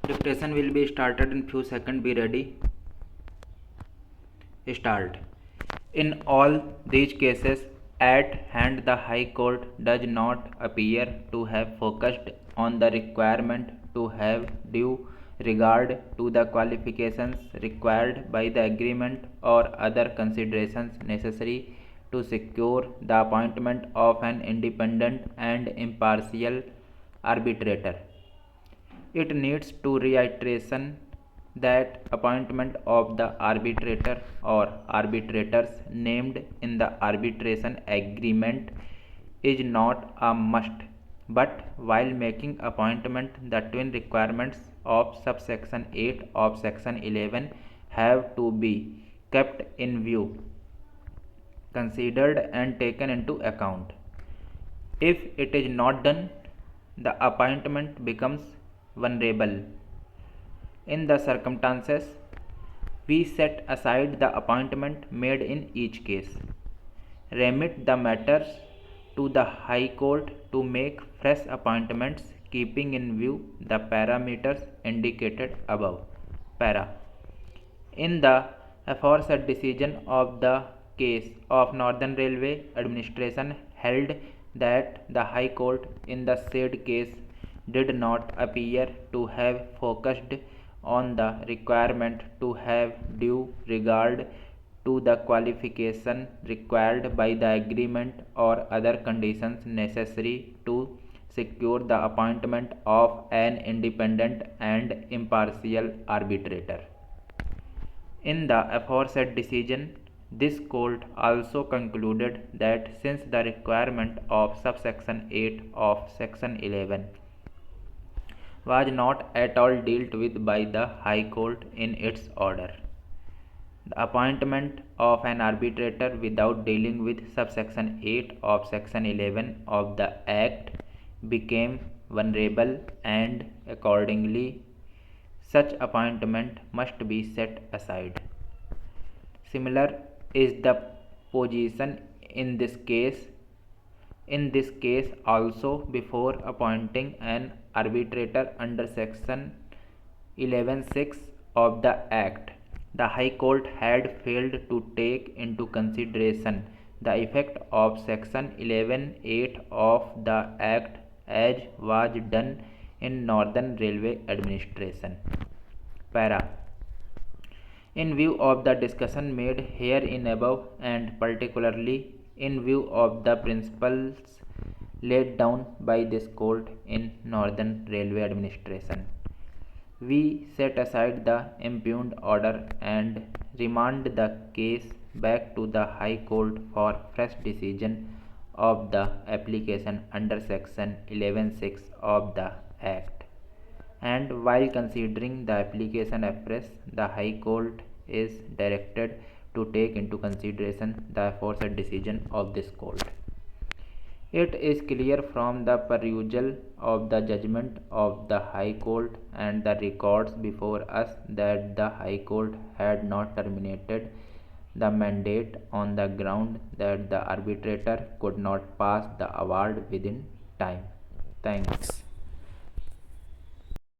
Dictation will be started in few seconds. Be ready. Start. In all these cases at hand, the High Court does not appear to have focused on the requirement to have due regard to the qualifications required by the agreement or other considerations necessary to secure the appointment of an independent and impartial arbitrator. It needs to reiteration that appointment of the arbitrator or arbitrators named in the arbitration agreement is not a must, but while making appointment, the twin requirements of subsection 8 of section 11 have to be kept in view, considered and taken into account. If it is not done, the appointment becomes vulnerable. In the circumstances, we set aside the appointment made in each case, remit the matters to the High Court to make fresh appointments keeping in view the parameters indicated above. Para. In the aforesaid decision of the case of Northern Railway Administration held that the High Court in the said case did not appear to have focused on the requirement to have due regard to the qualification required by the agreement or other conditions necessary to secure the appointment of an independent and impartial arbitrator. In the aforesaid decision, this court also concluded that since the requirement of subsection 8 of section 11 was not at all dealt with by the High Court in its order, the appointment of an arbitrator without dealing with subsection 8 of section 11 of the Act became vulnerable, and accordingly such appointment must be set aside. Similar is the position in this case. In this case also, before appointing an arbitrator under section 11(6) of the Act, the High Court had failed to take into consideration the effect of section 11(8) of the Act as was done in Northern Railway Administration. Para. In view of the discussion made herein above, and particularly in view of the principles laid down by this court in Northern Railway Administration, we set aside the impugned order and remand the case back to the High Court for fresh decision of the application under section 11(6) of the Act. And while considering the application afresh, the High Court is directed to take into consideration the aforesaid decision of this court. It is clear from the perusal of the judgment of the High Court and the records before us that the High Court had not terminated the mandate on the ground that the arbitrator could not pass the award within time. Thanks.